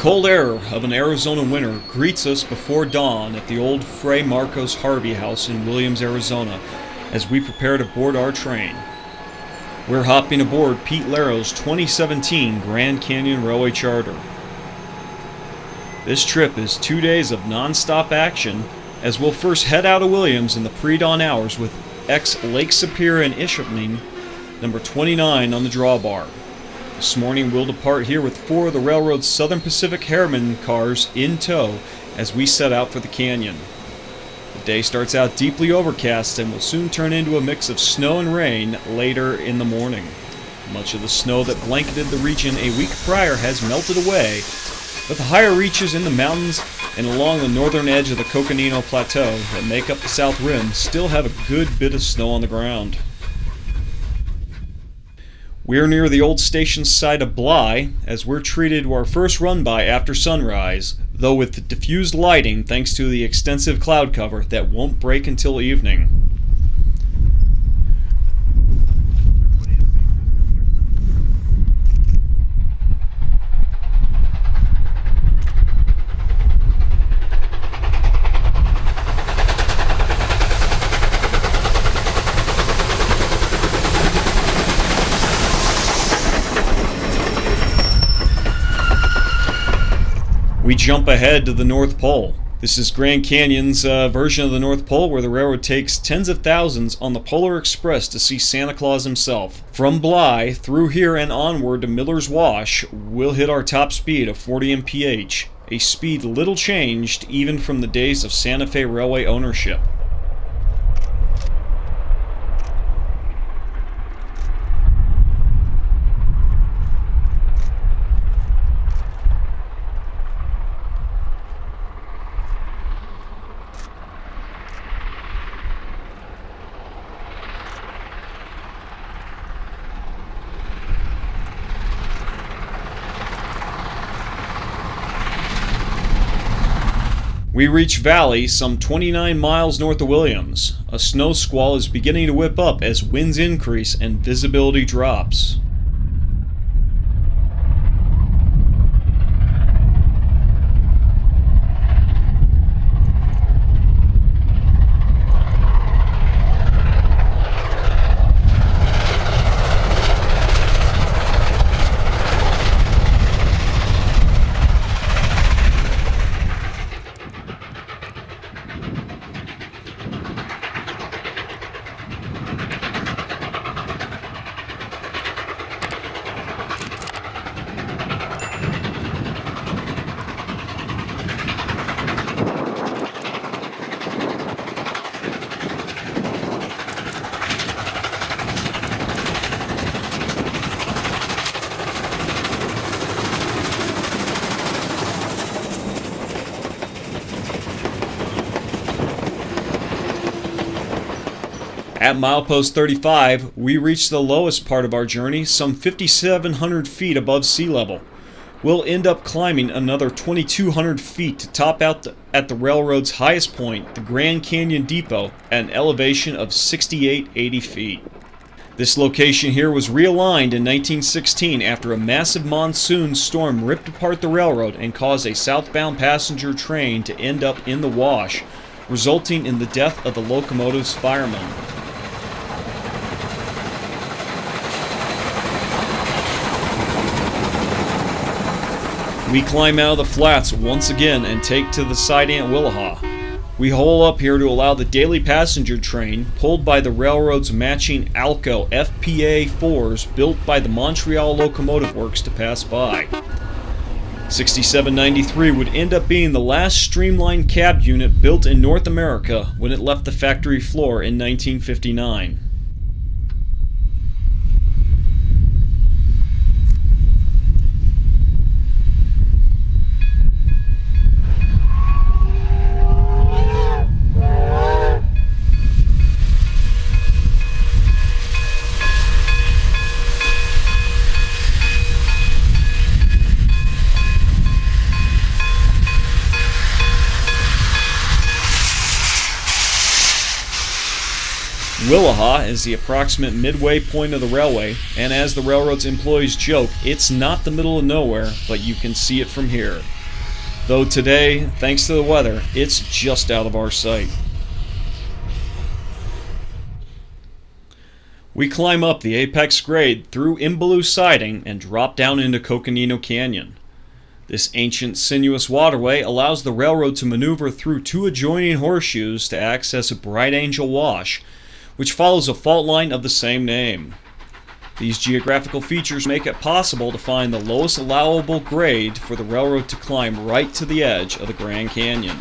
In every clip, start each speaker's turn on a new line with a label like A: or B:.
A: cold air of an Arizona winter greets us before dawn at the old Fray Marcos Harvey House in Williams, Arizona, as we prepare to board our train. We're hopping aboard Pete Laro's 2017 Grand Canyon Railway Charter. This trip is 2 days of non-stop action, as we'll first head out of Williams in the pre-dawn hours with ex-Lake Superior and Ishpeming, number 29 on the drawbar. This morning we'll depart here with 4 of the railroad's Southern Pacific Harriman cars in tow as we set out for the canyon. The day starts out deeply overcast and will soon turn into a mix of snow and rain later in the morning. Much of the snow that blanketed the region a week prior has melted away, but the higher reaches in the mountains and along the northern edge of the Coconino Plateau that make up the south rim still have a good bit of snow on the ground. We're near the old station site of Valle as we're treated to our first run-by after sunrise, though with diffused lighting thanks to the extensive cloud cover that won't break until evening. We jump ahead to the North Pole. This is Grand Canyon's version of the North Pole, where the railroad takes tens of thousands on the Polar Express to see Santa Claus himself. From Valle through here and onward to Miller's Wash, we'll hit our top speed of 40 mph, a speed little changed even from the days of Santa Fe Railway ownership. We reach Valle, some 29 miles north of Williams. A snow squall is beginning to whip up as winds increase and visibility drops. At milepost 35, we reach the lowest part of our journey, some 5,700 feet above sea level. We'll end up climbing another 2,200 feet to top out at the railroad's highest point, the Grand Canyon Depot, at an elevation of 6,880 feet. This location here was realigned in 1916 after a massive monsoon storm ripped apart the railroad and caused a southbound passenger train to end up in the wash, resulting in the death of the locomotive's fireman. We climb out of the flats once again and take to the side Aunt Willaha. We hole up here to allow the daily passenger train, pulled by the railroad's matching Alco FPA-4s built by the Montreal Locomotive Works, to pass by. 6793 would end up being the last streamlined cab unit built in North America when it left the factory floor in 1959. Omaha is the approximate midway point of the railway, and as the railroad's employees joke, it's not the middle of nowhere, but you can see it from here. Though today, thanks to the weather, it's just out of our sight. We climb up the apex grade through Imbaloo siding and drop down into Coconino Canyon. This ancient sinuous waterway allows the railroad to maneuver through two adjoining horseshoes to access a Bright Angel Wash, which follows a fault line of the same name. These geographical features make it possible to find the lowest allowable grade for the railroad to climb right to the edge of the Grand Canyon.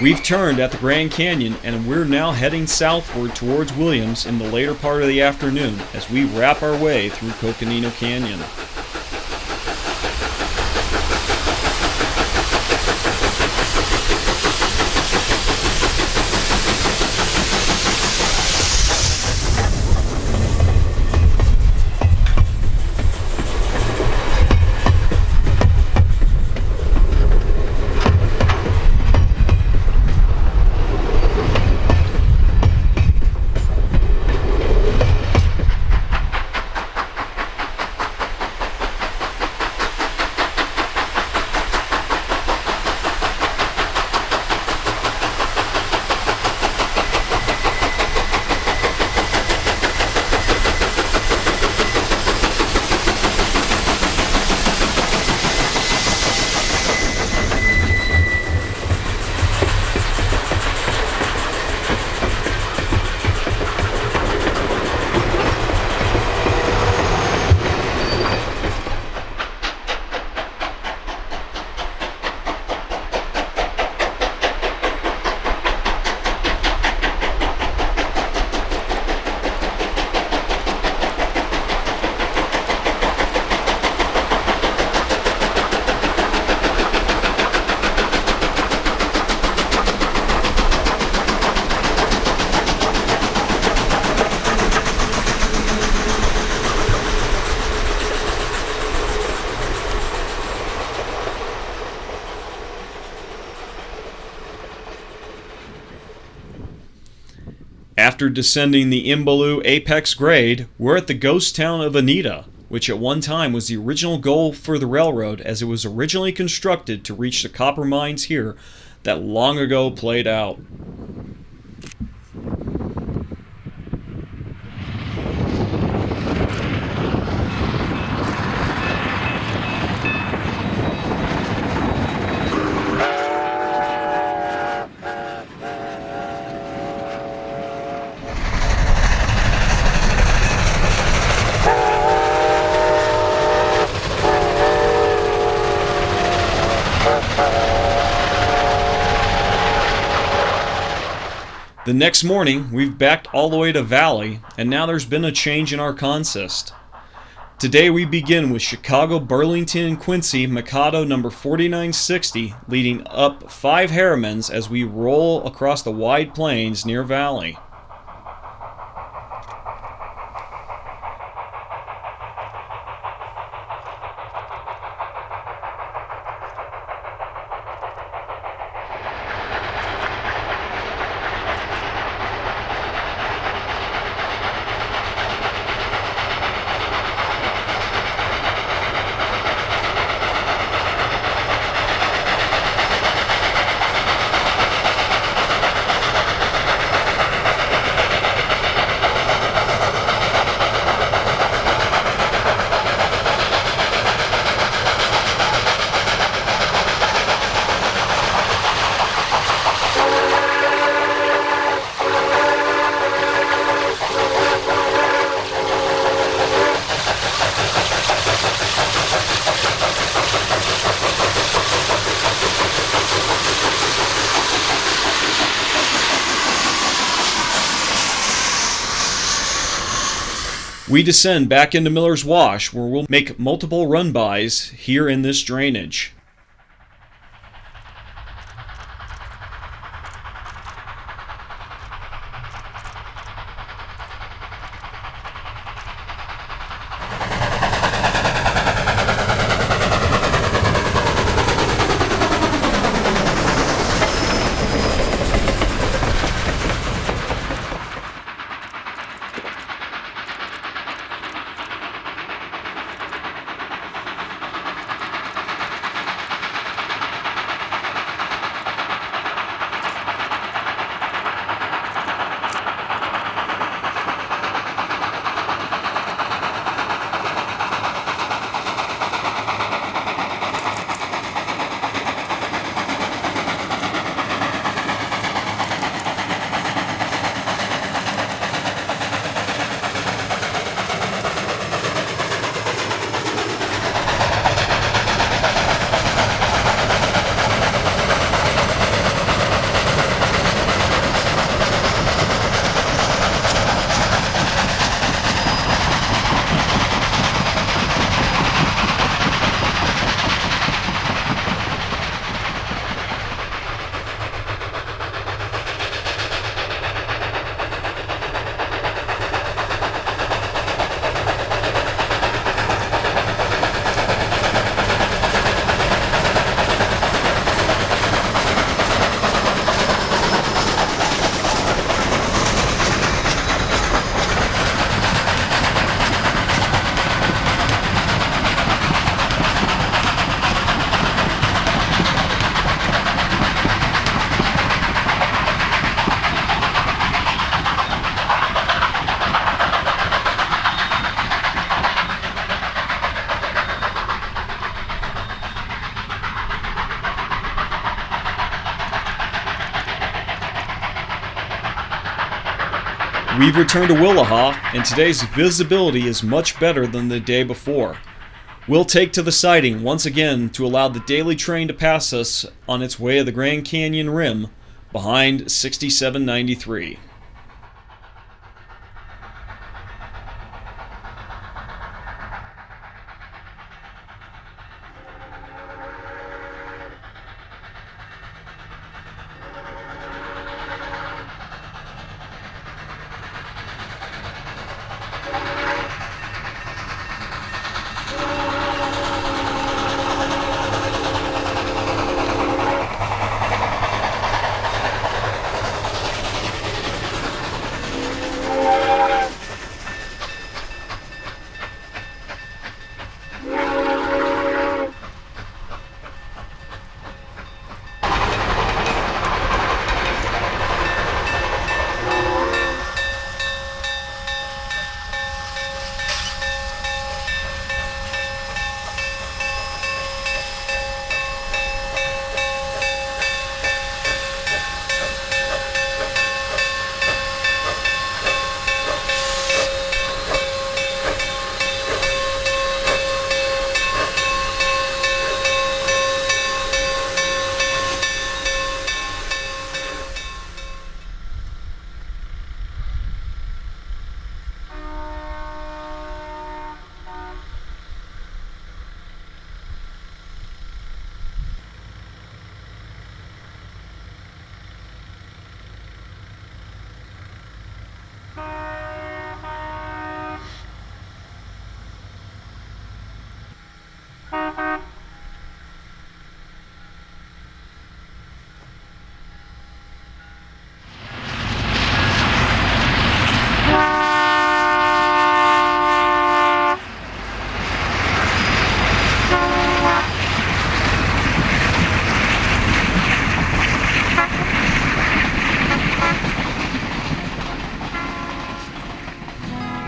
A: We've turned at the Grand Canyon and we're now heading southward towards Williams in the later part of the afternoon as we wrap our way through Coconino Canyon. After descending the Imbaloo apex grade, we're at the ghost town of Anita, which at one time was the original goal for the railroad as it was originally constructed to reach the copper mines here that long ago played out. The next morning, we've backed all the way to Valle, and now there's been a change in our consist. Today we begin with Chicago, Burlington, and Quincy Mikado number 4960, leading up 5 Harrimans as we roll across the wide plains near Valle. We descend back into Miller's Wash, where we'll make multiple run-bys here in this drainage. We've returned to Willihaw, and today's visibility is much better than the day before. We'll take to the siding once again to allow the daily train to pass us on its way to the Grand Canyon rim behind 6793.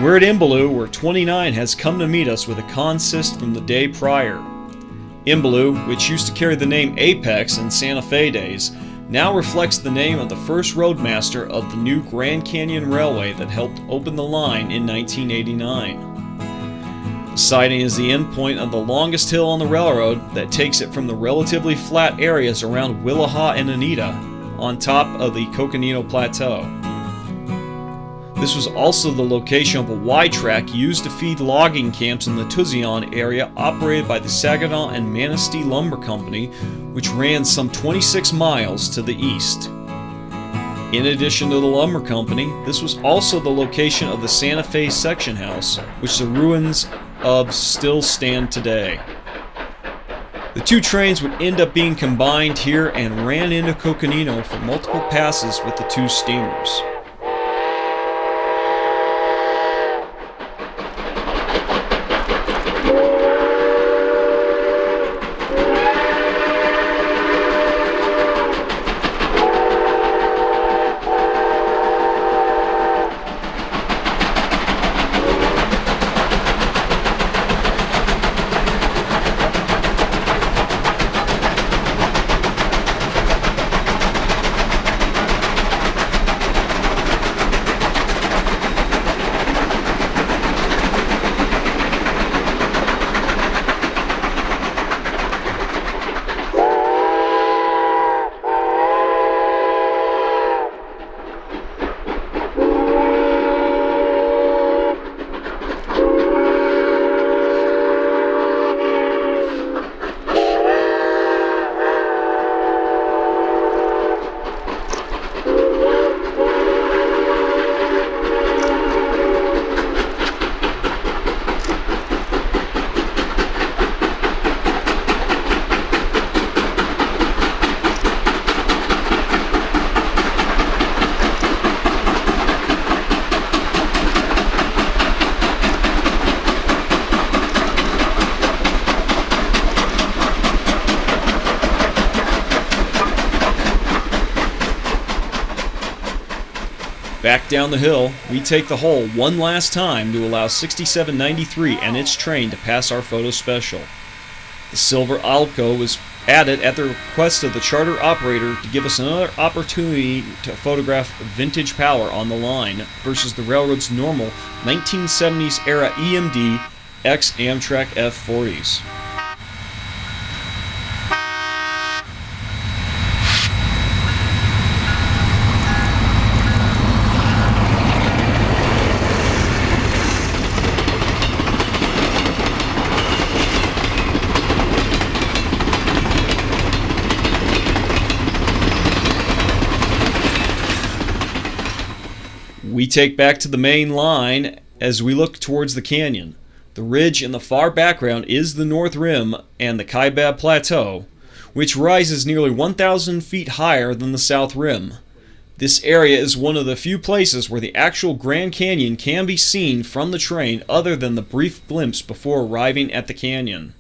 A: We're at Imbaloo, where 29 has come to meet us with a consist from the day prior. Imbaloo, which used to carry the name Apex in Santa Fe days, now reflects the name of the first roadmaster of the new Grand Canyon Railway that helped open the line in 1989. The siding is the end point of the longest hill on the railroad that takes it from the relatively flat areas around Willaha and Anita, on top of the Coconino Plateau. This was also the location of a Y track used to feed logging camps in the Tucson area operated by the Saginaw and Manistee Lumber Company, which ran some 26 miles to the east. In addition to the lumber company, this was also the location of the Santa Fe section house, which the ruins of still stand today. The two trains would end up being combined here and ran into Coconino for multiple passes with the two steamers. Back down the hill, we take the hole one last time to allow 6793 and its train to pass our photo special. The silver Alco was added at the request of the charter operator to give us another opportunity to photograph vintage power on the line versus the railroad's normal 1970s era EMD X Amtrak F40s. We take back to the main line as we look towards the canyon. The ridge in the far background is the North Rim and the Kaibab Plateau, which rises nearly 1,000 feet higher than the South Rim. This area is one of the few places where the actual Grand Canyon can be seen from the train other than the brief glimpse before arriving at the canyon.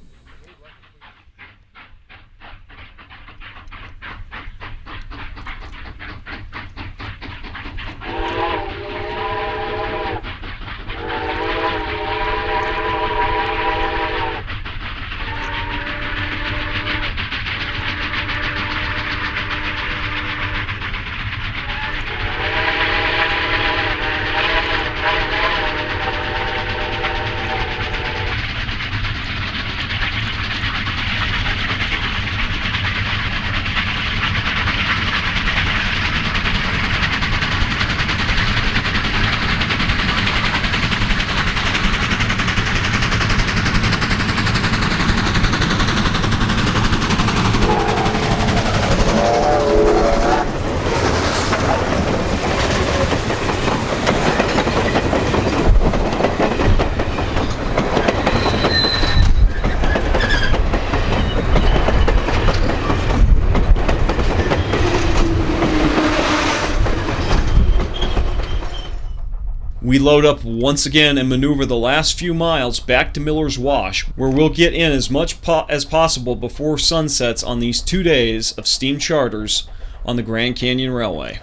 A: We load up once again and maneuver the last few miles back to Miller's Wash, where we'll get in as much as possible before sunsets on these 2 days of steam charters on the Grand Canyon Railway.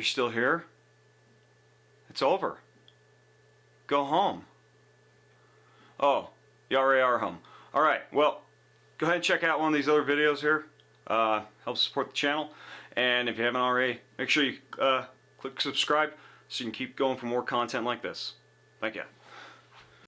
A: you're still here, it's over. Go home. Oh, you already are home. Alright, well, go ahead and check out one of these other videos here. Helps support the channel. And if you haven't already, make sure you click subscribe so you can keep going for more content like this. Thank you.